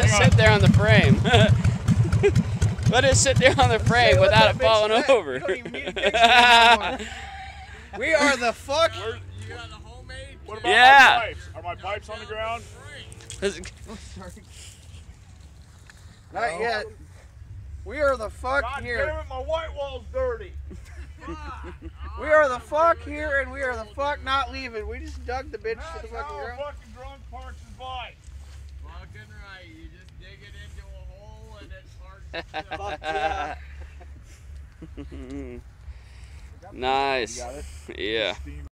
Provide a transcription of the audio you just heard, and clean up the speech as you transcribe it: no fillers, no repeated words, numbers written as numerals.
just sit there on the frame. Let it sit there on the frame without it falling over. You don't even need a we are the fuck. You got the homemade. What about Yeah. my pipes? Are my pipes on the ground? Oh, sorry. Not yet. We are the fuck God here. damn it, my white wall's dirty. We are the fuck here, and we are the fuck not leaving. We just dug the bitch to the That's fucking how a ground. fucking drunk parks his bike. Fucking right. You just dig it into a hole and then park. Nice. You got it? Yeah. Steam